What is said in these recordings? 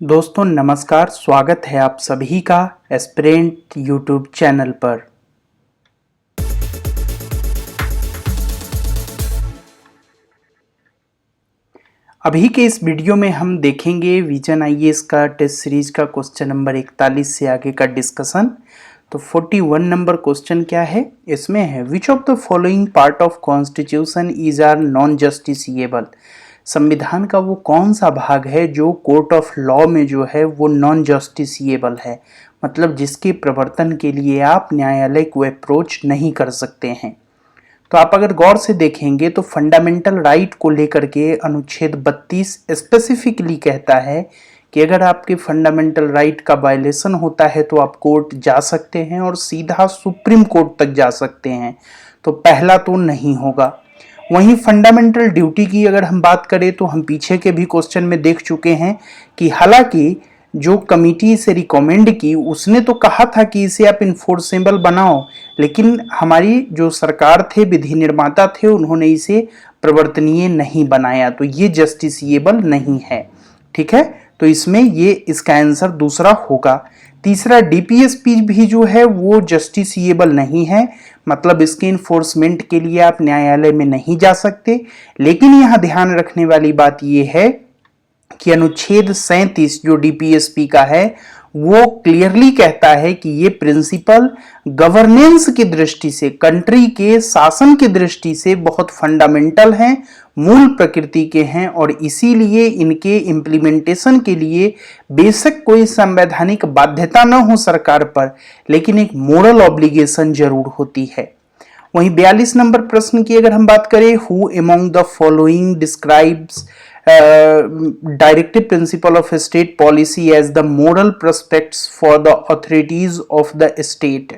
दोस्तों नमस्कार, स्वागत है आप सभी का एस्पिरेंट यूट्यूब चैनल पर। अभी के इस वीडियो में हम देखेंगे विजन आईएएस का टेस्ट सीरीज का क्वेश्चन नंबर 41 से आगे का डिस्कशन। तो 41 नंबर क्वेश्चन क्या है, इसमें है which of the following part of constitution is are non justiciable. संविधान का वो कौन सा भाग है जो कोर्ट ऑफ लॉ में जो है वो नॉन जस्टिसिएबल है, मतलब जिसके प्रवर्तन के लिए आप न्यायालय को अप्रोच नहीं कर सकते हैं। तो आप अगर गौर से देखेंगे तो फंडामेंटल राइट को लेकर के अनुच्छेद 32 स्पेसिफिकली कहता है कि अगर आपके फंडामेंटल राइट का वायलेशन होता है तो आप कोर्ट जा सकते हैं और सीधा सुप्रीम कोर्ट तक जा सकते हैं। तो पहला तो नहीं होगा। वहीं फंडामेंटल ड्यूटी की अगर हम बात करें तो हम पीछे के भी क्वेश्चन में देख चुके हैं कि हालांकि जो कमिटी से रिकमेंड की उसने तो कहा था कि इसे आप इन्फोर्सेबल बनाओ, लेकिन हमारी जो सरकार थे, विधि निर्माता थे, उन्होंने इसे प्रवर्तनीय नहीं बनाया, तो ये जस्टिसिएबल नहीं है। ठीक है, तो इसमें ये इसका आंसर दूसरा होगा। तीसरा, डीपीएसपी भी जो है वो जस्टिसिएबल नहीं है, मतलब इसके इन्फोर्समेंट के लिए आप न्यायालय में नहीं जा सकते। लेकिन यहाँ ध्यान रखने वाली बात यह है कि अनुच्छेद 37 जो डीपीएसपी का है वो क्लियरली कहता है कि ये प्रिंसिपल गवर्नेंस की दृष्टि से, कंट्री के शासन की दृष्टि से बहुत फंडामेंटल हैं, मूल प्रकृति के हैं, और इसीलिए इनके इम्प्लीमेंटेशन के लिए बेशक कोई संवैधानिक बाध्यता न हो सरकार पर, लेकिन एक मोरल ऑब्लिगेशन जरूर होती है। वहीं 42 नंबर प्रश्न की अगर हम बात करें, who among the following describes directive principle of state policy as the moral prospects for the authorities of the state.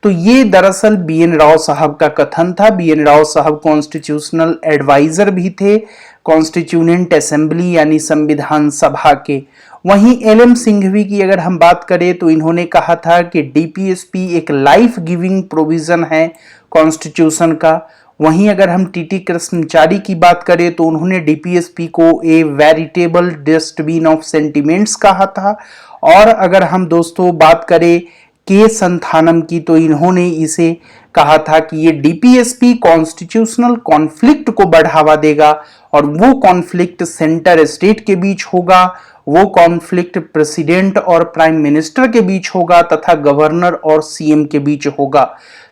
तो ये दरअसल बी एन राव साहब का कथन था। बी एन राव साहब कॉन्स्टिट्यूशनल एडवाइजर भी थे कॉन्स्टिट्यूएंट असेंबली यानी संविधान सभा के। वहीं एल एम सिंघवी की अगर हम बात करें तो इन्होंने कहा था कि डीपीएसपी एक लाइफ गिविंग प्रोविजन है कॉन्स्टिट्यूशन का। वहीं अगर हम टीटी कृष्णचारी की बात करें तो उन्होंने डीपीएसपी को ए वेरिटेबल डस्टबिन ऑफ सेंटिमेंट्स कहा था। और अगर हम दोस्तों बात करें के संथानम की तो इन्होंने इसे कहा था कि ये डीपीएसपी कॉन्स्टिट्यूशनल कॉन्फ्लिक्ट को बढ़ावा देगा, और वो कॉन्फ्लिक्ट सेंटर स्टेट के बीच होगा, वो कॉन्फ्लिक्ट प्रेसिडेंट और प्राइम मिनिस्टर के बीच होगा तथा गवर्नर और सीएम के बीच होगा।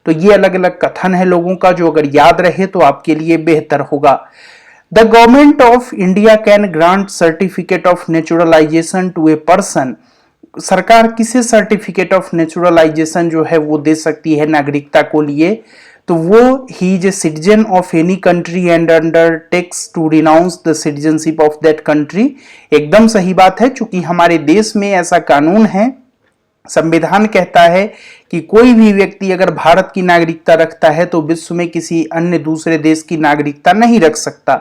तो ये अलग अलग कथन है लोगों का, जो अगर याद रहे तो आपके लिए बेहतर होगा। The government of India can grant certificate of naturalization to a person. सरकार किसे सर्टिफिकेट ऑफ नेचुरलाइजेशन जो है वो दे सकती है नागरिकता को लिए, तो वो ही is a citizen of any country and undertakes to renounce the citizenship of that country. एकदम सही बात है, चूंकि हमारे देश में ऐसा कानून है, संविधान कहता है कि कोई भी व्यक्ति अगर भारत की नागरिकता रखता है तो विश्व में किसी अन्य दूसरे देश की नागरिकता नहीं रख सकता।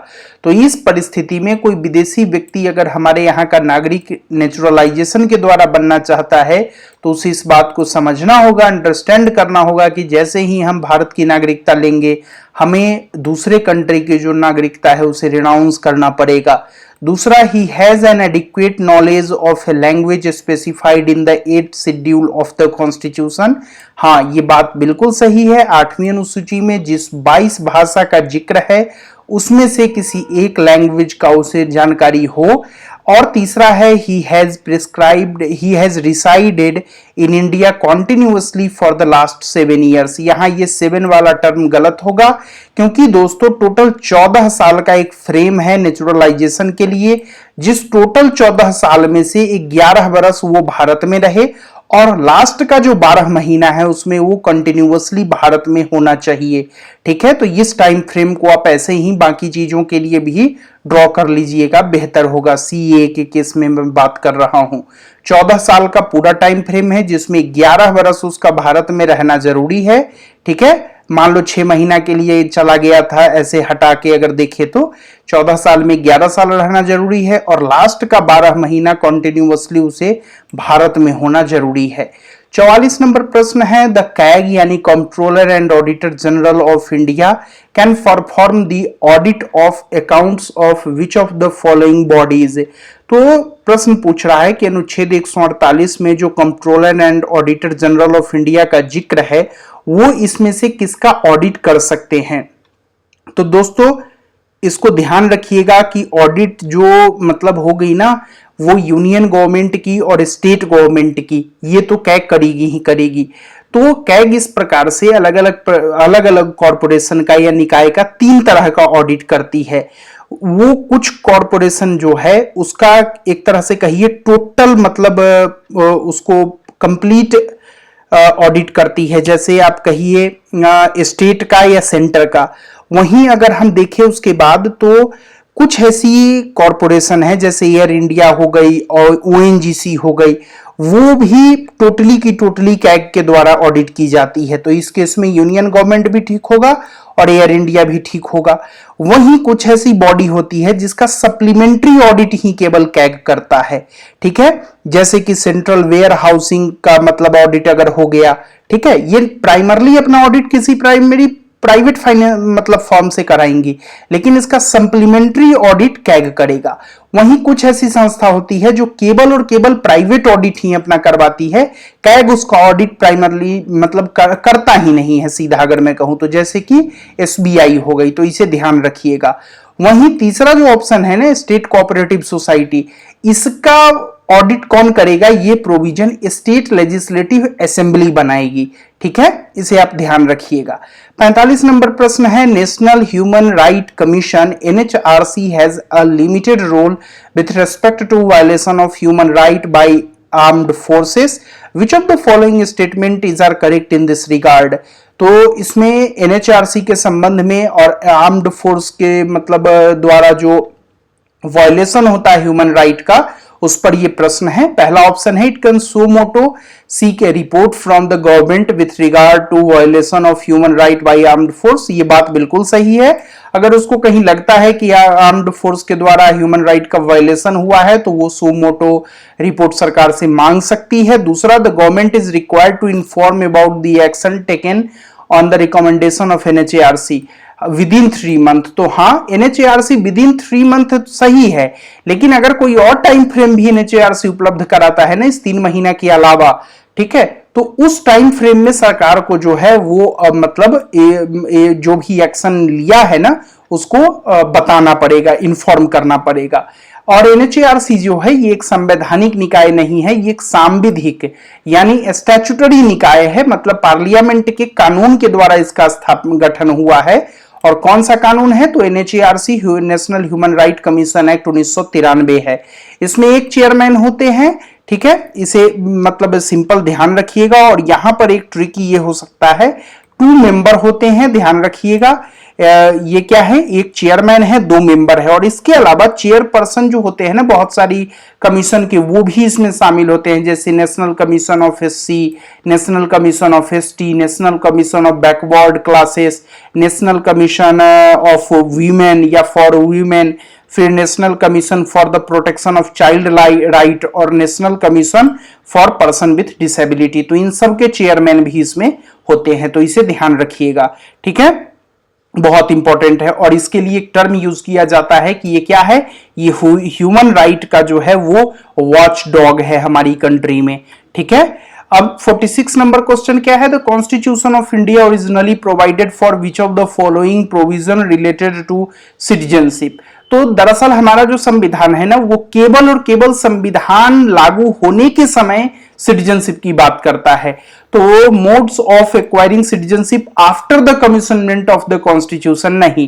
तो इस परिस्थिति में कोई विदेशी व्यक्ति अगर हमारे यहाँ का नागरिक नेचुरलाइजेशन के द्वारा बनना चाहता है तो उसे इस बात को समझना होगा, अंडरस्टैंड करना होगा कि जैसे ही हम भारत की नागरिकता लेंगे हमें दूसरे कंट्री की जो नागरिकता है उसे रिनाउंस करना पड़ेगा। दूसरा, he has an adequate knowledge of a language specified in the 8th schedule of the constitution. हाँ, ये बात बिल्कुल सही है। 8वीं अनुसूची में जिस 22 भाषा का जिक्र है उसमें से किसी एक लैंग्वेज का उसे जानकारी हो। और तीसरा है, he has resided in India continuously for the last 7 years। यहाँ ये 7 वाला टर्म गलत होगा, क्योंकि दोस्तों टोटल 14 साल का एक फ्रेम है नेचुरलाइजेशन के लिए, जिस टोटल 14 साल में से 11 वर्ष वो भारत में रहे और लास्ट का जो 12 महीना है उसमें वो कंटिन्यूअसली भारत में होना चाहिए। ठीक है, तो इस टाइम फ्रेम को आप ऐसे ही बाकी चीजों के लिए भी ड्रॉ कर लीजिएगा, बेहतर होगा। सीए के केस में मैं बात कर रहा हूं, 14 साल का पूरा टाइम फ्रेम है जिसमें 11 वर्ष उसका भारत में रहना जरूरी है। ठीक है, मान लो 6 महीना के लिए चला गया था, ऐसे हटा के अगर देखें तो 14 साल में 11 साल रहना जरूरी है और लास्ट का 12 महीना कॉन्टिन्यूअसली उसे भारत में होना जरूरी है। 44 नंबर प्रश्न है द कैग यानी controller and auditor general of India can perform the audit of accounts of which of the following bodies. तो प्रश्न पूछ रहा है कि अनुच्छेद 148 में जो controller and auditor general of India का जिक्र है वो इसमें से किसका ऑडिट कर सकते हैं। तो दोस्तों इसको ध्यान रखिएगा कि ऑडिट जो मतलब हो गई ना वो यूनियन गवर्नमेंट की और स्टेट गवर्नमेंट की, ये तो कैग करेगी ही करेगी। तो कैग इस प्रकार से अलग अलग कॉरपोरेशन का या निकाय का 3 तरह का ऑडिट करती है। वो कुछ कॉरपोरेशन जो है उसका एक तरह से कहिए टोटल मतलब उसको कंप्लीट ऑडिट करती है, जैसे आप कहिए स्टेट का या सेंटर का। वहीं अगर हम देखें उसके बाद तो कुछ ऐसी कॉरपोरेशन है जैसे एयर इंडिया हो गई और ओएनजीसी हो गई, वो भी टोटली की टोटली कैग के द्वारा ऑडिट की जाती है। तो इस केस में यूनियन गवर्नमेंट भी ठीक होगा और एयर इंडिया भी ठीक होगा। वहीं कुछ ऐसी बॉडी होती है जिसका सप्लीमेंट्री ऑडिट ही केवल कैग करता है, ठीक है, जैसे कि सेंट्रल वेयर हाउसिंग का मतलब ऑडिट अगर हो गया, ठीक है, ये प्राइमरली अपना ऑडिट किसी प्राइवेट फाइनेंस मतलब फॉर्म से कराएंगी, लेकिन इसका सप्लीमेंट्री ऑडिट कैग करेगा। वहीं कुछ ऐसी संस्था होती है जो केवल और केवल प्राइवेट ऑडिट ही अपना करवाती है, कैग उसका ऑडिट प्राइमरली मतलब करता ही नहीं है सीधा अगर मैं कहूं तो, जैसे कि एसबीआई हो गई। तो इसे ध्यान रखिएगा। वहीं तीसरा जो ऑप्शन है ना स्टेट कोऑपरेटिव सोसाइटी, इसका ऑडिट कौन करेगा, ये प्रोविजन स्टेट लेजिस्लेटिव असेंबली बनाएगी, ठीक है, इसे आप ध्यान रखिएगा। 45 नंबर प्रश्न है national human right commission NHRC has a limited role with respect to violation of human right by armed forces, which of the following statement is are correct in this regard. तो इसमें NHRC के संबंध में और armed force के मतलब द्वारा जो वायलेशन होता है ह्यूमन राइट का, उस पर यह प्रश्न है। पहला ऑप्शन है it can suo motu seek a report from the government with regard to violation of human right by armed force. ये बात बिल्कुल सही है। अगर उसको कहीं लगता है कि आर्म्ड फोर्स के द्वारा ह्यूमन राइट का वायलेशन हुआ है तो वो सो मोटो रिपोर्ट सरकार से मांग सकती है। दूसरा, the government is required to inform about the action taken on the recommendation of NHRC within 3 month. तो हाँ, NHRC विद इन 3 मंथ सही है, लेकिन अगर कोई और टाइम फ्रेम भी NHRC उपलब्ध कराता है ना इस 3 महीना के अलावा, ठीक है, तो उस टाइम फ्रेम में सरकार को जो है वो मतलब जो भी एक्शन लिया है ना उसको बताना पड़ेगा, इन्फॉर्म करना पड़ेगा। और NHRC जो है ये एक संवैधानिक निकाय नहीं है, ये एक सांविधिक यानी स्टैट्यूटरी निकाय है, मतलब पार्लियामेंट के कानून के द्वारा इसका गठन हुआ है। और कौन सा कानून है, तो NHRC national human right commission act 1993 है। इसमें एक चेयरमैन होते हैं, ठीक है, इसे मतलब सिंपल ध्यान रखिएगा। और यहां पर एक ट्रिक ये हो सकता है 2 मेंबर होते हैं, ध्यान रखिएगा। ये क्या है, एक चेयरमैन है, 2 मेंबर है, और इसके अलावा चेयरपर्सन जो होते हैं ना बहुत सारी कमीशन के, वो भी इसमें शामिल होते हैं, जैसे national commission of SC, national commission of ST, national commission of backward classes, national commission of women या फॉर वीमेन, फिर national commission for the protection of child right और national commission for person with disability. तो इन सब के chairman भी इसमें होते हैं, तो इसे ध्यान रखिएगा, ठीक है, बहुत इंपॉर्टेंट है। और इसके लिए एक टर्म यूज किया जाता है कि ये क्या है, ये ह्यूमन राइट का जो है वो वॉच डॉग है हमारी कंट्री में, ठीक है। अब 46 नंबर क्वेश्चन क्या है, the constitution of India originally provided for which of the following provision related to citizenship. तो दरअसल हमारा जो संविधान है ना वो केवल और केवल संविधान लागू होने के समय सिटीजनशिप की बात करता है। तो modes of acquiring citizenship after the commencement of the constitution नहीं,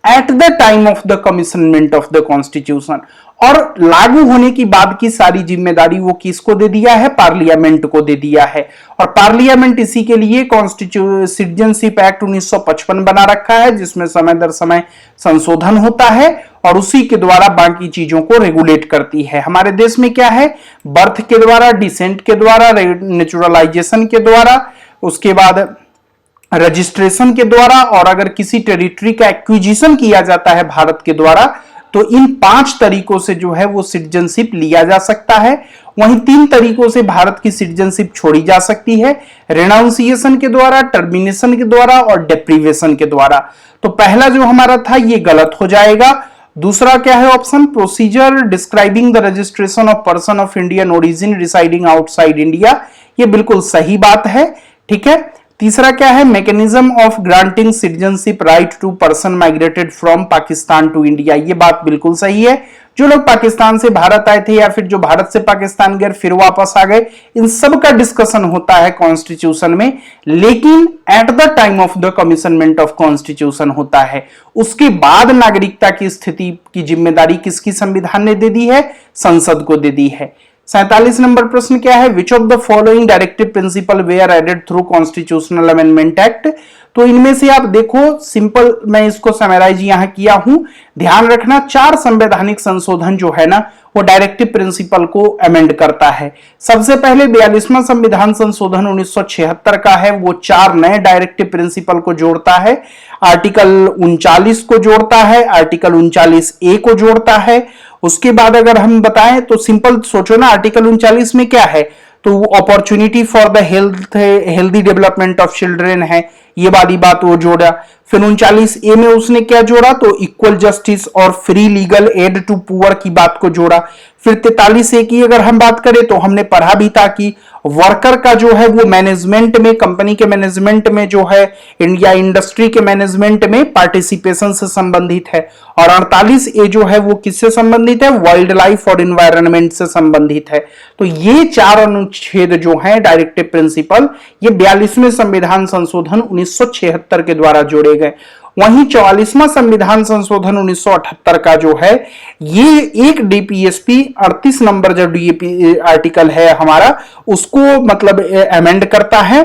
at the time of the commencement of the constitution. और लागू होने की बाद की सारी जिम्मेदारी वो किसको दे दिया है, पार्लियामेंट को दे दिया है। और पार्लियामेंट इसी के लिए सिटीजनशिप एक्ट 1955 बना रखा है, जिसमें समय दर समय संशोधन होता है और उसी के द्वारा बाकी चीजों को रेगुलेट करती है। हमारे देश में क्या है, बर्थ के द्वारा, डिसेंट के द्वारा, नेचुरलाइजेशन के द्वारा, उसके बाद रजिस्ट्रेशन के द्वारा, और अगर किसी टेरिटरी का एक्विजिशन किया जाता है भारत के द्वारा तो इन 5 तरीकों से जो है वो सिटीजनशिप लिया जा सकता है। वहीं 3 तरीकों से भारत की सिटीजनशिप छोड़ी जा सकती है, रेनाउंसिएशन के द्वारा, टर्मिनेशन के द्वारा और डेप्रीवेशन के द्वारा। तो पहला जो हमारा था ये गलत हो जाएगा। दूसरा क्या है option, procedure describing the registration of person of Indian origin residing outside India, ये बिल्कुल सही बात है। ठीक है, तीसरा क्या है, mechanism of granting citizenship right to person migrated from Pakistan to India, ये बात बिल्कुल सही है। जो लोग पाकिस्तान से भारत आए थे या फिर जो भारत से पाकिस्तान गए फिर वापस आ गए, इन सब का डिस्कशन होता है कॉन्स्टिट्यूशन में, लेकिन at the time of the commencement of constitution होता है। उसके बाद नागरिकता की स्थिति की जिम्मेदारी किसकी संविधान ने दे दी है, संसद को दे दी है। 47 नंबर प्रश्न क्या है, which of the following directive principle were added through constitutional amendment act. तो इनमें से आप देखो, सिंपल मैं इसको समराइज यहां किया हूं, ध्यान रखना 4 संवैधानिक संशोधन जो है ना वो डायरेक्टिव प्रिंसिपल को अमेंड करता है। सबसे पहले 42वां संविधान संशोधन 1976 का है, वो 4 नए डायरेक्टिव प्रिंसिपल को जोड़ता है। आर्टिकल 39 को जोड़ता है, आर्टिकल 39A को जोड़ता है। उसके बाद अगर हम बताएं तो सिंपल सोचो ना, आर्टिकल 39 में क्या है, तो opportunity for the healthy development of children है, ये वाली बात वो जोड़ा। फिर 39A में उसने क्या जोड़ा, तो इक्वल जस्टिस और free legal aid to poor की बात को जोड़ा। फिर 43A की अगर हम बात करें तो हमने पढ़ा भी था कि वर्कर का जो है वो मैनेजमेंट में, कंपनी के मैनेजमेंट में जो है, इंडिया इंडस्ट्री के मैनेजमेंट में पार्टिसिपेशन से संबंधित है। और 48A जो है वो किससे संबंधित है, वाइल्ड लाइफ और इन्वायरमेंट से संबंधित है। तो ये 4 अनुच्छेद जो है डायरेक्टिव प्रिंसिपल, ये 42वें संविधान संशोधन 1976 के द्वारा जोड़े गए। वहीं 44वां संविधान संशोधन 1978 का जो है, ये एक डीपीएसपी 38 नंबर जो डीपी आर्टिकल है हमारा, उसको मतलब अमेंड करता है।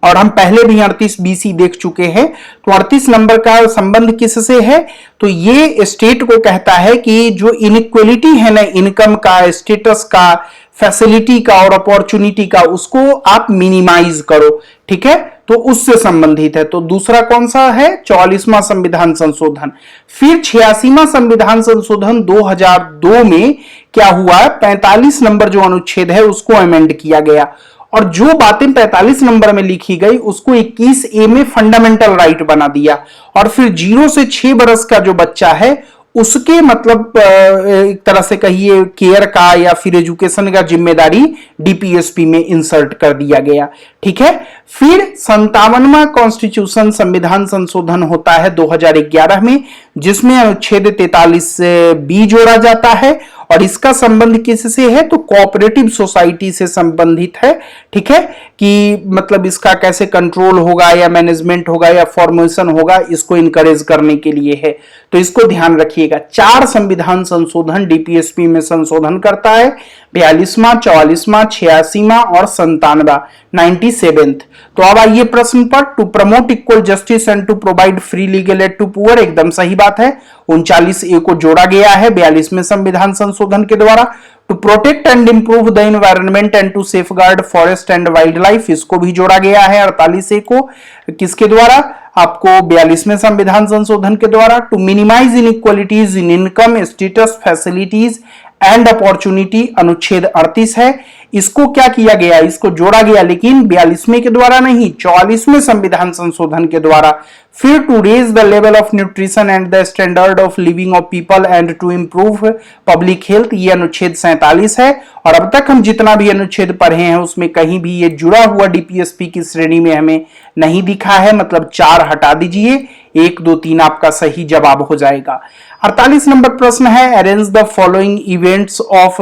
और हम पहले भी 38BC देख चुके हैं। तो 38 नंबर का संबंध किससे है, तो ये स्टेट को कहता है कि जो इनइक्वलिटी है ना, इनकम का, स्टेटस का, फैसिलिटी का और अपॉर्चुनिटी का, उसको आप मिनिमाइज करो। ठीक है, तो उससे संबंधित है। तो दूसरा कौन सा है, 44वां संविधान संशोधन। फिर 86वां संविधान संशोधन 2002 में क्या हुआ, 45 नंबर जो अनुच्छेद है उसको अमेंड किया गया। और जो बातें 45 नंबर में लिखी गई उसको 21A में फंडामेंटल राइट बना दिया। और फिर 0 से 6 बरस का जो बच्चा है उसके मतलब एक तरह से कहिए केयर का या फिर एजुकेशन का जिम्मेदारी डीपीएसपी में इंसर्ट कर दिया गया। ठीक है, फिर 57वां कॉन्स्टिट्यूशन संविधान संशोधन होता है 2011 में, जिसमें अनुच्छेद 43B जोड़ा जाता है। और इसका संबंध किससे है, तो कोऑपरेटिव सोसाइटी से संबंधित है। ठीक है, कि मतलब इसका कैसे कंट्रोल होगा या मैनेजमेंट होगा या फॉर्मेशन होगा, इसको इनकरेज करने के लिए है। तो इसको ध्यान रखिएगा। 4 संविधान संशोधन डीपीएसपी में संशोधन करता है, 42वां, 44वां, 86वां और 97वां। तो अब आइए प्रश्न पर, to promote equal justice and to provide free legal aid to poor, एकदम सही बात है। 39A को जोड़ा गया है 42वें संविधान संशोधन के द्वारा। To protect and improve the environment and to safeguard forest and wildlife, इसको भी जोड़ा गया है 48A को, किसके द्वारा, आपको 42वें संविधान संशोधन के द्वारा। To minimize inequalities in income, status, facilities and opportunity, अनुच्छेद 38 है। इसको क्या किया गया, इसको जोड़ा गया, लेकिन 42वें के द्वारा नहीं, 44वें संविधान संशोधन के द्वारा। फिर to raise the level of nutrition and the standard of living of people and to improve public health, ये अनुच्छेद 47 है। और अब तक हम जितना भी अनुच्छेद पढ़े हैं उसमें कहीं भी ये जुड़ा हुआ डीपीएसपी की श्रेणी में हमें नहीं दिखा है, मतलब 4 हटा दीजिए, 1, 2, 3 आपका सही जवाब हो जाएगा। 48 नंबर प्रश्न है, arrange the following events of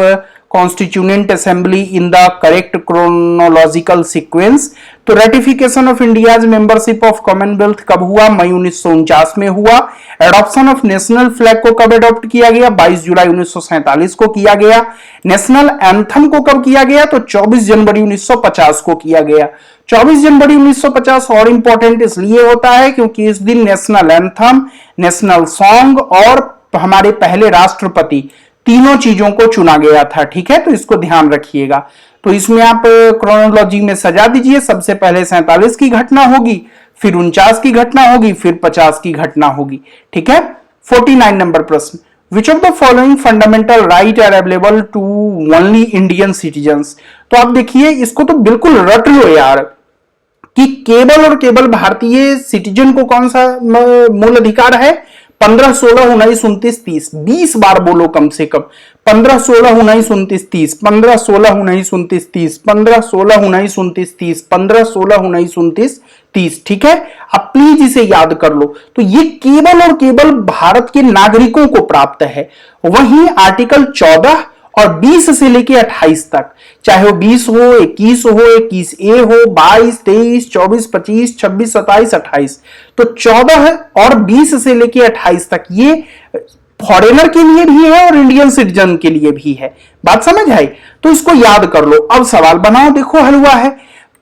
constituent assembly in the correct chronological sequence. तो ratification of India's membership of Commonwealth कब हुआ, मई 1949 में हुआ। एडॉप्शन ऑफ नेशनल फ्लैग को कब एडॉप्ट किया गया, 22 जुलाई 1947 को किया गया। नेशनल एंथम को कब किया गया, तो 24 जनवरी 1950 को किया गया। 24 जनवरी 1950 और इंपॉर्टेंट इसलिए होता है क्योंकि इस दिन नेशनल एंथम, नेशनल सॉन्ग और हमारे पहले राष्ट्रपति, तीनों चीजों को चुना गया था। ठीक है, तो इसको ध्यान रखिएगा। तो इसमें आप क्रोनोलॉजी में सजा दीजिए, सबसे पहले 47 की घटना होगी, फिर 49 की घटना होगी, फिर 50 की घटना होगी। ठीक है, 49 नंबर प्रश्न, which of the following fundamental right are available to only Indian citizens. तो आप देखिए इसको तो बिल्कुल रट लो यार कि केवल और केवल भारतीय सिटीजन को कौन सा मूल अधिकार है। 15, 16, 19, 29, 30, 20 बार बोलो कम से कम। 15, 16, 19, 29, 30, 15, 16, 19, 29, 30, 15, 16, 19, 29, 30, 15, 16, 19, 29, 30। ठीक है, अब प्लीज इसे याद कर लो। तो ये केवल और केवल भारत के नागरिकों को प्राप्त है। वहीं आर्टिकल 14 और 20 से लेके 28 तक, चाहे वो 20 हो, 21 हो, 21A हो, 22, 23, 24, 25, 26, 27, 28, तो 14 और 20 से लेके 28 तक ये फॉरेनर के लिए भी है और इंडियन सिटीजन के लिए भी है। बात समझ आई? तो इसको याद कर लो। अब सवाल बनाओ, देखो हल हुआ है।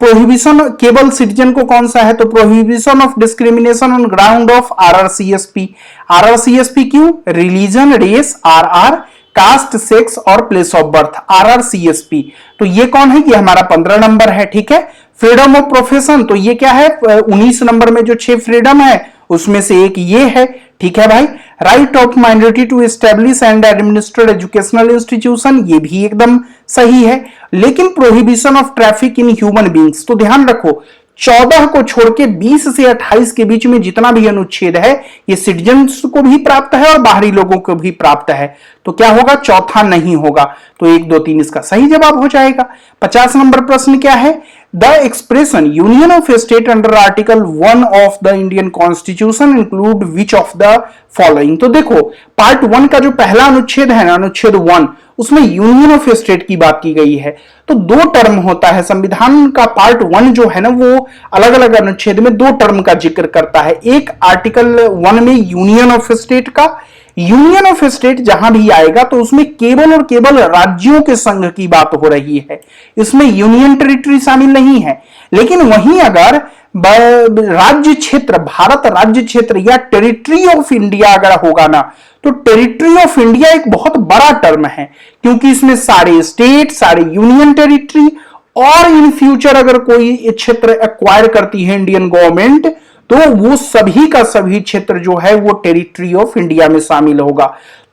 प्रोहिबिशन केवल सिटीजन को कौन सा है? तो prohibition of discrimination on ground of RRCSP. RRCSP क्यों? Religion, race, RR, caste, sex और प्लेस ऑफ बर्थ, आरआरसीएसपी। तो ये कौन है? ये हमारा 15 नंबर है। ठीक है, फ्रीडम ऑफ प्रोफेशन, तो ये क्या है? 19 नंबर में जो 6 फ्रीडम है उसमें से एक ये है। ठीक है भाई। Right of minority to establish and administer educational institution, ये भी एकदम सही है। लेकिन prohibition of traffic in human beings, तो ध्यान रखो 14 को छोड़ के 20 से 28 के बीच में जितना भी अनुच्छेद है ये सिटीजन्स को भी प्राप्त है और बाहरी लोगों को भी प्राप्त है। तो क्या होगा? चौथा नहीं होगा। तो 1, 2, 3 इसका सही जवाब हो जाएगा। 50 नंबर प्रश्न क्या है? The expression union of state under article 1 of the Indian constitution include which of the following. तो देखो पार्ट 1 का जो पहला अनुच्छेद है ना, अनुच्छेद 1, उसमें यूनियन ऑफ स्टेट की बात की गई है। तो 2 टर्म होता है संविधान का। पार्ट 1 जो है ना वो अलग अलग अनुच्छेद में 2 टर्म का जिक्र करता है। एक आर्टिकल 1 में यूनियन ऑफ स्टेट का, यूनियन ऑफ स्टेट जहां भी आएगा तो उसमें केवल और केवल राज्यों के संघ की बात हो रही है, इसमें यूनियन टेरिटरी शामिल नहीं है। लेकिन वहीं अगर राज्य क्षेत्र, भारत राज्य क्षेत्र या टेरिटरी ऑफ इंडिया अगर होगा ना, तो टेरिटरी ऑफ इंडिया एक बहुत बड़ा टर्म है क्योंकि इसमें सारे स्टेट, सारे यूनियन टेरिटरी और इन फ्यूचर अगर कोई क्षेत्र एक्वायर करती है इंडियन गवर्नमेंट तो वो सभी का सभी क्षेत्र जो है वो टेरिटरी ऑफ इंडिया में शामिल होगा।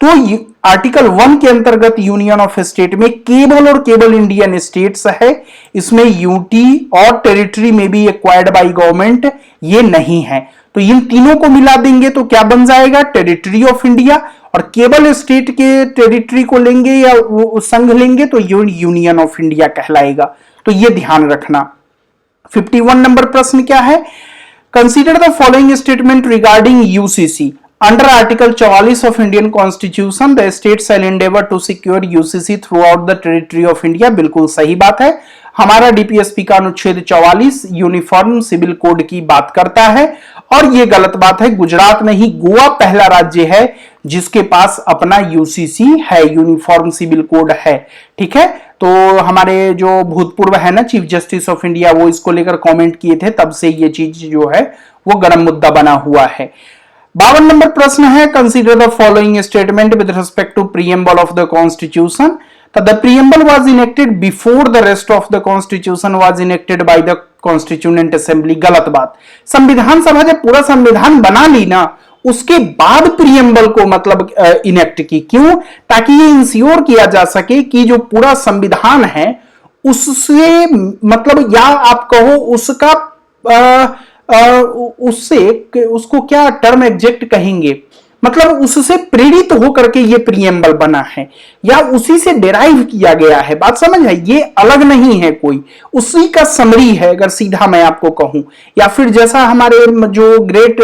तो आर्टिकल 1 के अंतर्गत यूनियन ऑफ स्टेट में केवल और केवल इंडियन स्टेट्स है, इसमें यूटी और टेरिटरी में भी एक्वायर्ड बाय गवर्नमेंट ये नहीं है। तो इन तीनों को मिला देंगे तो क्या बन जाएगा? Territory of India. और केवल स्टेट के टेरिटरी को लेंगे या संघ लेंगे तो यूनियन ऑफ इंडिया कहलाएगा। तो ये ध्यान रखना। 51 नंबर प्रश्न क्या है? Consider the following statement regarding UCC. Under article 44 of Indian constitution the state shall endeavour to secure UCC throughout the territory of India. बिल्कुल सही बात है। हमारा डीपीएसपी का अनुच्छेद 44 यूनिफॉर्म सिविल कोड की बात करता है और यह गलत बात है। गुजरात नहीं, गोवा पहला राज्य है जिसके पास अपना यूसीसी है, यूनिफॉर्म सिविल कोड है। ठीक है, तो हमारे जो भूतपूर्व है ना चीफ जस्टिस ऑफ इंडिया, वो इसको लेकर कमेंट किए थे, तब से ये चीज जो है वो गर्म मुद्दा बना हुआ है। 52 नंबर प्रश्न है consider the following statement with respect to preamble of the constitution. The preamble was enacted before the rest of the constitution was enacted by the constituent assembly। गलत बात। संविधान सभा जब पूरा संविधान बना ली ना उसके बाद प्रीएम्बल को मतलब इनेक्ट की। क्यों? ताकि ये इंश्योर किया जा सके कि जो पूरा संविधान है उससे मतलब या आप कहो उसका उससे उसको क्या टर्म एग्जैक्ट कहेंगे, मतलब उससे प्रेरित होकर के ये प्रीएम्बल बना है या उसी से डिराइव किया गया है। बात समझ है? ये अलग नहीं है कोई, उसी का समरी है अगर सीधा मैं आपको कहूं। या फिर जैसा हमारे जो ग्रेट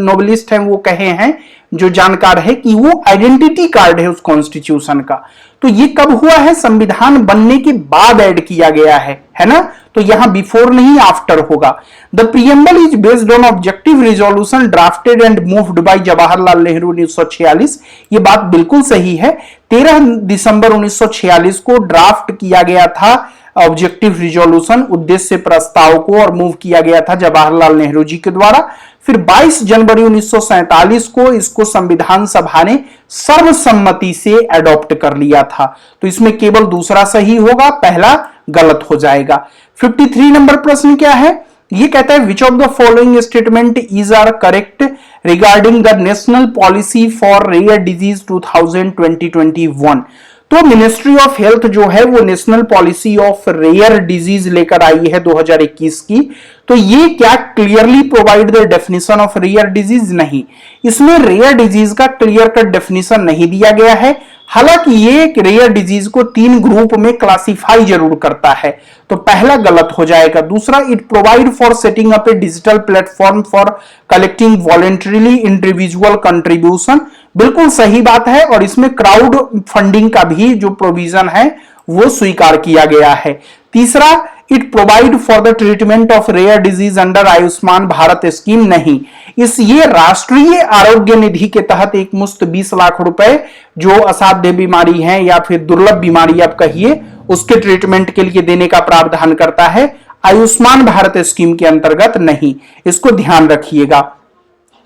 नोबलिस्ट हैं वो कहे हैं, जो जानकार है, कि वो आइडेंटिटी कार्ड है उस कॉन्स्टिट्यूशन का। तो ये कब हुआ है? संविधान बनने के बाद ऐड किया गया है ना? तो यहां बिफोर नहीं आफ्टर होगा। The preamble is based on objective resolution drafted and moved by Jawaharlal Nehru 1946। ये बात बिल्कुल सही है। 13 दिसंबर 1946 को ड्राफ्ट किया गया था ऑब्जेक्टिव रिजोल्यूशन, उद्देश्य प्रस्ताव को, और मूव किया गया था जवाहरलाल नेहरू जी के द्वारा। फिर 22 जनवरी 1947 को इसको संविधान सभा ने सर्वसम्मति से अडॉप्ट कर लिया था। तो इसमें केवल दूसरा सही होगा, पहला गलत हो जाएगा। 53 नंबर प्रश्न क्या है? ये कहता है which of the following statement is are correct regarding the national policy for rare disease 2020-2021। तो मिनिस्ट्री ऑफ हेल्थ जो है वो national policy of rare disease लेकर आई है 2021 की। तो ये क्या clearly provide the definition of rare disease? नहीं, इसमें रेयर डिजीज का क्लियर कट डेफिनेशन नहीं दिया गया है। हालांकि ये रेयर डिजीज को 3 ग्रुप में क्लासिफाई जरूर करता है, तो पहला गलत हो जाएगा। दूसरा, it provide for setting up A digital platform for collecting voluntarily individual contribution, बिल्कुल सही बात है। और इसमें क्राउड फंडिंग का भी जो प्रोविजन है वो स्वीकार किया गया है। तीसरा, it provide for the treatment of rare disease under Ayushman Bharat scheme, नहीं, ये राष्ट्रीय आरोग्य निधि के तहत एक मुश्त 20 लाख रुपए जो असाध्य बीमारी है या फिर दुर्लभ बीमारी आप कहिए उसके ट्रीटमेंट के लिए देने का प्रावधान करता है, आयुष्मान भारत स्कीम के अंतर्गत नहीं, इसको ध्यान रखिएगा।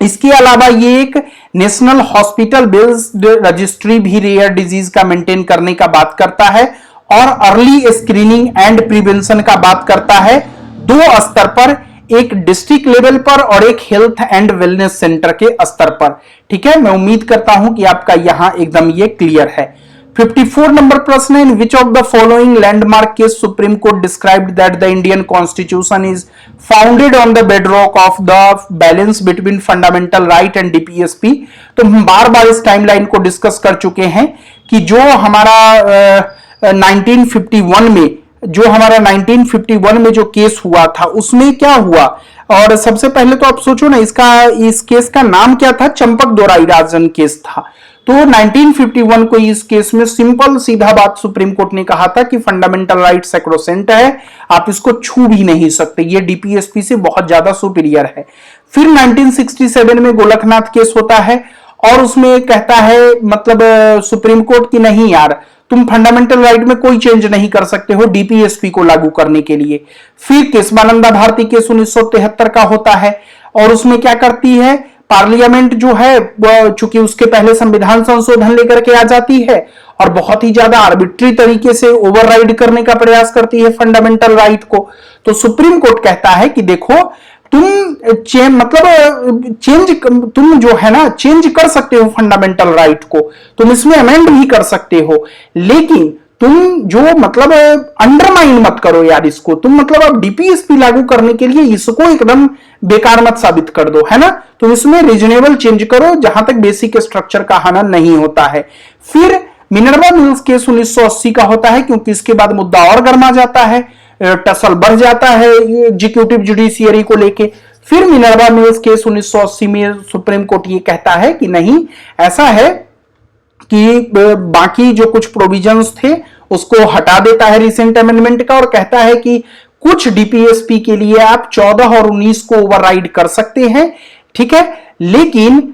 इसके अलावा ये एक नेशनल हॉस्पिटल बेस्ड रजिस्ट्री भी रेयर डिजीज का मेंटेन करने का बात करता है और अर्ली स्क्रीनिंग एंड प्रिवेंशन का बात करता है 2 स्तर पर, एक डिस्ट्रिक्ट लेवल पर और एक हेल्थ एंड वेलनेस सेंटर के स्तर पर। ठीक है, मैं उम्मीद करता हूं कि आपका यहां एकदम ये क्लियर है। 54 नंबर प्रश्न है, in which of the following landmark case Supreme Court described that the Indian constitution is founded on the bedrock of the balance between fundamental right and DPSP. तो हम बार बार इस टाइमलाइन को डिस्कस कर चुके हैं कि जो हमारा 1951 में जो केस हुआ था उसमें क्या हुआ। और सबसे पहले तो आप सोचो ना, इस केस का नाम क्या था? चंपक दोराई राजन केस था। तो 1951 को इस केस में सिंपल सीधा बात सुप्रीम कोर्ट ने कहा था कि फंडामेंटल राइट सैक्रोसेंट है, आप इसको छू भी नहीं सकते, ये डीपीएसपी से बहुत ज्यादा सुपीरियर है। फिर 1967 में गोलकनाथ केस होता है और उसमें कहता है मतलब सुप्रीम कोर्ट की नहीं यार, तुम फंडामेंटल राइट में कोई चेंज नहीं कर सकते हो डीपीएसपी को लागू करने के लिए। फिर केशवानंदा भारती केस 1973 का होता है और उसमें क्या करती है, पार्लियामेंट जो है चूंकि उसके पहले संविधान संशोधन लेकर के आ जाती है और बहुत ही ज्यादा आर्बिट्री तरीके से ओवरराइड करने का प्रयास करती है फंडामेंटल राइट को। तो सुप्रीम कोर्ट कहता है कि देखो तुम तुम जो है ना चेंज कर सकते हो फंडामेंटल राइट को, तुम इसमें अमेंड भी कर सकते हो, लेकिन तुम जो मतलब अंडरमाइन मत करो यार इसको, तुम मतलब अब डीपीएसपी लागू करने के लिए इसको एकदम बेकार मत साबित कर दो, है ना। तो इसमें रीजनेबल चेंज करो जहां तक बेसिक स्ट्रक्चर का हनन नहीं होता है। फिर मिनर्वा मिल्स केस 1980 का होता है क्योंकि इसके बाद मुद्दा और गर्मा जाता है, टसल बढ़ जाता है एग्जीक्यूटिव जुडिशियरी को लेके। फिर मिनर्वा मिल्स केस 1980 में सुप्रीम कोर्ट ये कहता है कि नहीं, ऐसा है कि बाकी जो कुछ प्रोविजंस थे उसको हटा देता है रिसेंट अमेंडमेंट का और कहता है कि कुछ डीपीएसपी के लिए आप 14 और 19 को ओवरराइड कर सकते हैं, ठीक है, लेकिन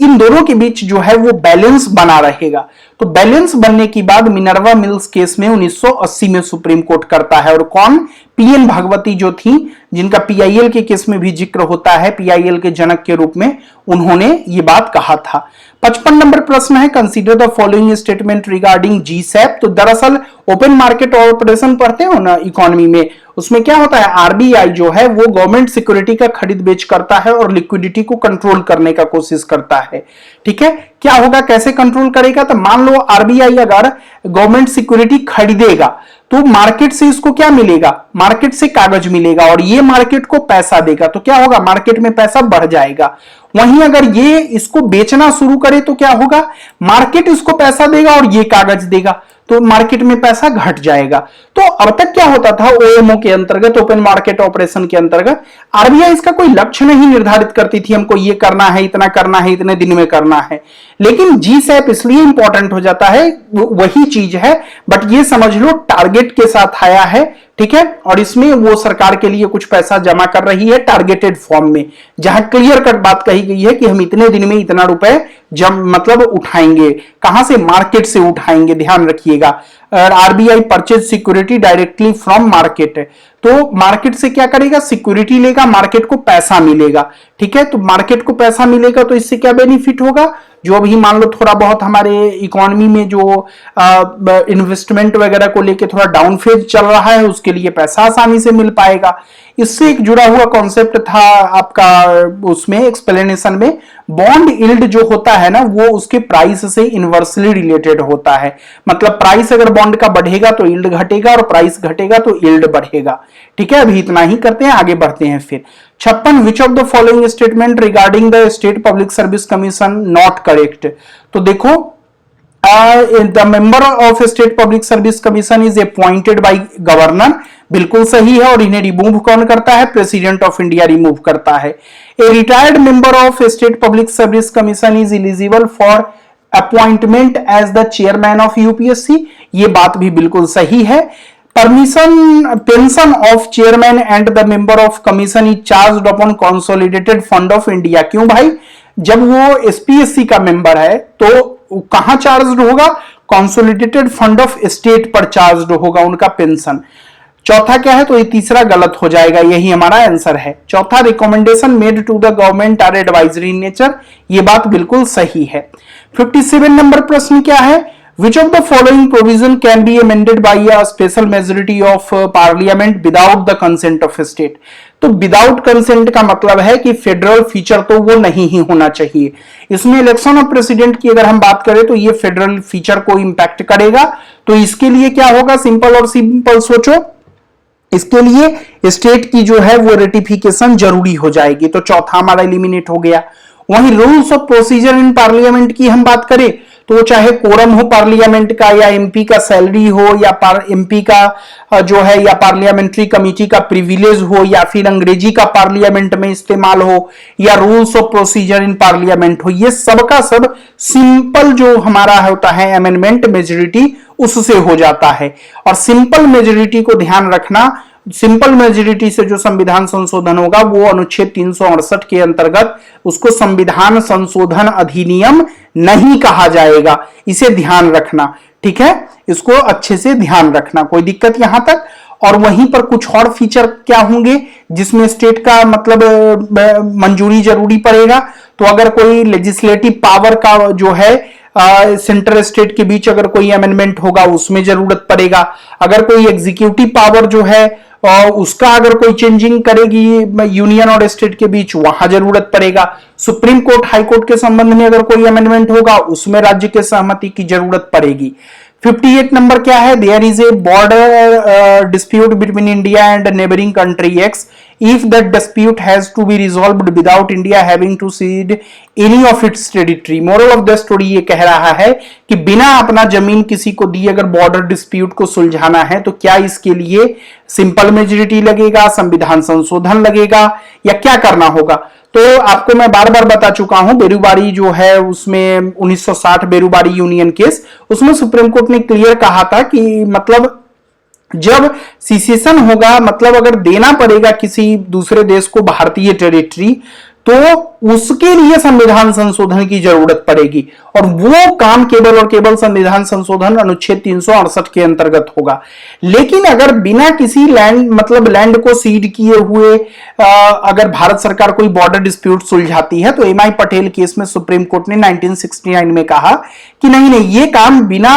इन दोनों के बीच जो है वो बैलेंस बना रहेगा। तो बैलेंस बनने की बाद मिनर्वा मिल्स केस में 1980 में सुप्रीम कोर्ट करता है और कौन, पीएन भागवती जो थी जिनका पीआईएल के केस में भी जिक्र होता है, पीआईएल के जनक के रूप में उन्होंने ये बात कहा था। 55 नंबर प्रश्न है, consider the following statement regarding GSAP. तो दरअसल ओपन मार्केट ऑपरेशन पढ़ते हो ना इकोनॉमी में, उसमें क्या होता है, आरबीआई जो है वो गवर्नमेंट सिक्योरिटी का खरीद बेच करता है और लिक्विडिटी को कंट्रोल करने का कोशिश करता है। ठीक है, क्या होगा, कैसे कंट्रोल करेगा, तो मान लो आरबीआई अगर गवर्नमेंट सिक्योरिटी खरीदेगा तो मार्केट से इसको क्या मिलेगा, मार्केट से कागज मिलेगा और ये मार्केट को पैसा देगा, तो क्या होगा, मार्केट में पैसा बढ़ जाएगा। वहीं अगर ये इसको बेचना शुरू करे तो क्या होगा, मार्केट इसको पैसा देगा और ये कागज देगा, तो मार्केट में पैसा घट जाएगा। तो अब तक क्या होता था, ओएमओ के अंतर्गत, ओपन मार्केट ऑपरेशन के अंतर्गत आरबीआई इसका कोई लक्ष्य नहीं निर्धारित करती थी, हमको ये करना है, इतना करना है, इतने दिन में करना है। लेकिन जीसैप इसलिए इंपॉर्टेंट हो जाता है, वही चीज है बट ये समझ लो टारगेट के साथ आया है, ठीक है, और इसमें वो सरकार के लिए कुछ पैसा जमा कर रही है टारगेटेड फॉर्म में, जहां क्लियर कट बात कही गई है कि हम इतने दिन में इतना रुपए जब मतलब उठाएंगे, कहां से, मार्केट से उठाएंगे, ध्यान रखिएगा। RBI purchase security directly from market, तो मार्केट से क्या करेगा, सिक्योरिटी लेगा, मार्केट को पैसा मिलेगा। ठीक है, तो मार्केट को पैसा मिलेगा तो इससे क्या बेनिफिट होगा, जो अभी मान लो थोड़ा बहुत हमारे इकोनॉमी में जो इन्वेस्टमेंट वगैरह को लेके थोड़ा डाउन फेज चल रहा है, उसके लिए पैसा आसानी से मिल पाएगा। इससे एक जुड़ा हुआ कॉन्सेप्ट था आपका उसमें एक्सप्लेनेशन में, बॉन्ड यील्ड जो होता है ना वो उसके प्राइस से इनवर्सली रिलेटेड होता है। मतलब प्राइस अगर बॉन्ड का बढ़ेगा तो यील्ड घटेगा और प्राइस घटेगा तो यील्ड बढ़ेगा। ठीक है, अभी इतना ही करते हैं, आगे बढ़ते हैं फिर। 56 विच of the following statement regarding the state public service commission not correct. तो देखो the member of state public service commission is appointed by governor, बिल्कुल सही है, और इन्हें रिमूव कौन करता है, प्रेसिडेंट ऑफ इंडिया रिमूव करता है। A retired member of state public service commission is eligible for appointment as the chairman of UPSC, ये बात भी बिल्कुल सही है। Permission pension of chairman and the member of commission is charged upon consolidated fund of India. क्यों भाई, जब वो एसपीएससी का मेंबर है तो कहां चार्ज होगा, कंसोलिडेटेड फंड ऑफ स्टेट पर चार्ज होगा उनका पेंशन। चौथा क्या है, तो ये तीसरा गलत हो जाएगा, यही हमारा आंसर है। चौथा, recommendation made to the government are advisory in nature, ये बात बिल्कुल सही है। 57 नंबर प्रश्न क्या है, which of the following provision can be amended bye a special majority of parliament without the consent of state. तो विदाउट कंसेंट का मतलब है कि फेडरल फीचर तो वो नहीं ही होना चाहिए। इसमें इलेक्शन ऑफ प्रेसिडेंट की अगर हम बात करें तो ये फेडरल फीचर को इंपैक्ट करेगा, तो इसके लिए क्या होगा, सिंपल और सिंपल सोचो, इसके लिए स्टेट की जो है वो रेटिफिकेशन जरूरी हो जाएगी, तो चौथा हमारा एलिमिनेट हो गया। वहीं rules of procedure in parliament की हम बात करें तो चाहे कोरम हो पार्लियामेंट का, या एमपी का सैलरी हो, या एमपी का जो है, या पार्लियामेंट्री कमेटी का प्रिविलेज हो, या फिर अंग्रेजी का पार्लियामेंट में इस्तेमाल हो, या rules of procedure in parliament हो, ये सब का सब सिंपल जो हमारा होता है अमेंडमेंट मेजोरिटी उससे हो जाता है। और सिंपल मेजोरिटी को ध्यान रखना, सिंपल मेजोरिटी से जो संविधान संशोधन होगा वो अनुच्छेद 368 के अंतर्गत उसको संविधान संशोधन अधिनियम नहीं कहा जाएगा, इसे ध्यान रखना। ठीक है, इसको अच्छे से ध्यान रखना, कोई दिक्कत यहां तक। और वहीं पर कुछ और फीचर क्या होंगे जिसमें स्टेट का मतलब मंजूरी जरूरी पड़ेगा, तो अगर कोई लेजिस्लेटिव पावर का जो है सेंट्रल स्टेट के बीच अगर कोई अमेंडमेंट होगा उसमें जरूरत पड़ेगा, अगर कोई एग्जीक्यूटिव पावर जो है उसका अगर कोई चेंजिंग करेगी यूनियन और स्टेट के बीच, वहां जरूरत पड़ेगा। सुप्रीम कोर्ट हाई कोर्ट के संबंध में अगर कोई अमेंडमेंट होगा उसमें राज्य के सहमति की जरूरत पड़ेगी। 58 नंबर क्या है, there is a border dispute between India and neighbouring country X if that dispute has to be resolved without India having to cede any of its territory। moral of the story ये कह रहा है कि बिना अपना जमीन किसी को दिए अगर बॉर्डर डिस्प्यूट को सुलझाना है तो क्या इसके लिए सिंपल मेजोरिटी लगेगा, संविधान संशोधन लगेगा, या क्या करना होगा। तो आपको मैं बार बार बता चुका हूं, बेरूबारी जो है उसमें 1960 बेरूबारी यूनियन केस, उसमें सुप्रीम कोर्ट ने क्लियर कहा था कि मतलब जब सिसेशन होगा, मतलब अगर देना पड़ेगा किसी दूसरे देश को भारतीय टेरिटरी, तो उसके लिए संविधान संशोधन की जरूरत पड़ेगी, और वो काम केवल और केवल संविधान संशोधन अनुच्छेद 368 के अंतर्गत होगा। लेकिन अगर बिना किसी लैंड मतलब लैंड को सीड किए हुए अगर भारत सरकार कोई बॉर्डर डिस्प्यूट सुलझाती है, तो एमआई पटेल केस में सुप्रीम कोर्ट ने 1969 में कहा कि नहीं नहीं, ये काम बिना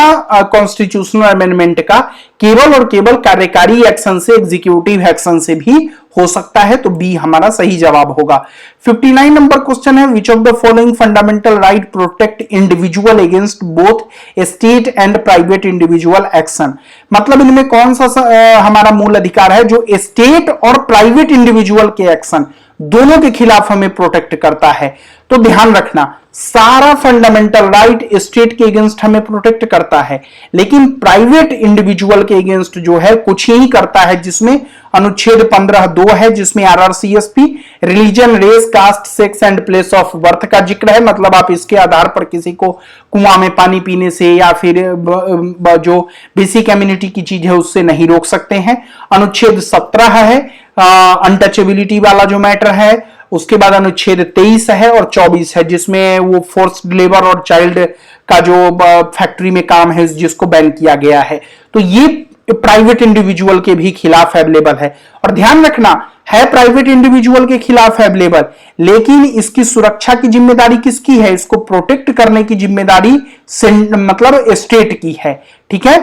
कॉन्स्टिट्यूशनल अमेंडमेंट का केवल और केवल कार्यकारी एक्शन से, एग्जीक्यूटिव एक्शन से भी हो सकता है, तो बी हमारा सही जवाब होगा। 59 नंबर क्वेश्चन है, which of the following fundamental right protect individual against both state and private individual action. मतलब इनमें कौन सा हमारा मूल अधिकार है जो स्टेट और प्राइवेट इंडिविजुअल के एक्शन दोनों के खिलाफ हमें प्रोटेक्ट करता है। तो ध्यान रखना, सारा फंडामेंटल राइट स्टेट के अगेंस्ट हमें प्रोटेक्ट करता है, लेकिन प्राइवेट इंडिविजुअल के अगेंस्ट जो है कुछ ही करता है, जिसमें अनुच्छेद 15(2) है, जिसमें RRCSP religion, race, caste, sex and place of birth का जिक्र है। मतलब आप इसके आधार पर किसी को कुआं में पानी पीने से या फिर जो बेसिक कम्युनिटी की चीज है उससे नहीं रोक सकते हैं। अनुच्छेद 17 है अनटचेबिलिटी वाला जो मैटर है, उसके बाद अनुच्छेद 23 है और 24 है, जिसमें वो फोर्स्ड लेबर और चाइल्ड का जो फैक्ट्री में काम है जिसको बैन किया गया है। तो ये प्राइवेट इंडिविजुअल के भी खिलाफ अवेलेबल है। और ध्यान रखना है प्राइवेट इंडिविजुअल के खिलाफ अवेलेबल, लेकिन इसकी सुरक्षा की जिम्मेदारी किसकी है? इसको प्रोटेक्ट करने की जिम्मेदारी मतलब स्टेट की है। ठीक है,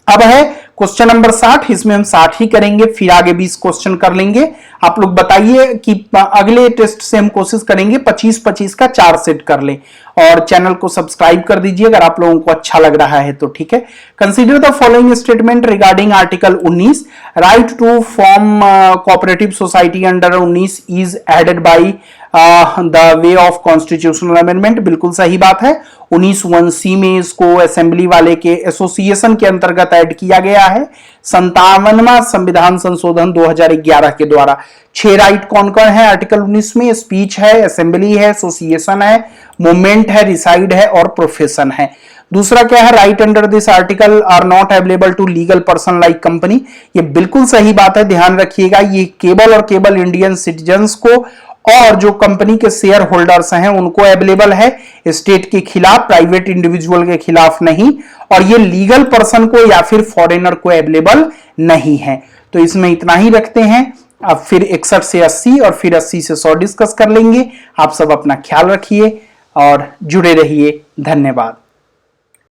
अब है क्वेश्चन नंबर 60, इसमें हम 60 ही करेंगे, फिर आगे 20 क्वेश्चन कर लेंगे। आप लोग बताइए कि अगले टेस्ट से हम कोशिश करेंगे 25-25 का 4 सेट कर ले, और चैनल को सब्सक्राइब कर दीजिए अगर आप लोगों को अच्छा लग रहा है तो। ठीक है, consider the following statement regarding article 19, right to form cooperative society under 19 is added by the way of constitutional amendment. बिल्कुल सही बात है, 19(1)(c) में इसको असेंबली वाले के एसोसिएशन के अंतर्गत ऐड किया गया है 57वां संविधान संशोधन 2011 के द्वारा। 6 राइट कौन कौन है आर्टिकल 19 में? स्पीच है, असेंबली है, एसोसिएशन है, मूवमेंट है, रिसाइड है और प्रोफेशन है। दूसरा क्या है? Right under this article are not available to legal person like company. ये बिल्कुल सही बात है, ध्यान रखिएगा, ये केवल और केवल इंडियन सिटीजन्स को और जो कंपनी के शेयर होल्डर्स हैं उनको अवेलेबल है, स्टेट के खिलाफ, प्राइवेट इंडिविजुअल के खिलाफ नहीं, और ये लीगल पर्सन को या फिर फॉरेनर को अवेलेबल नहीं है। तो इसमें इतना ही रखते हैं। अब फिर 61 से 80 और फिर 80 से 100 डिस्कस कर लेंगे। आप सब अपना ख्याल रखिए और जुड़े रहिए। धन्यवाद।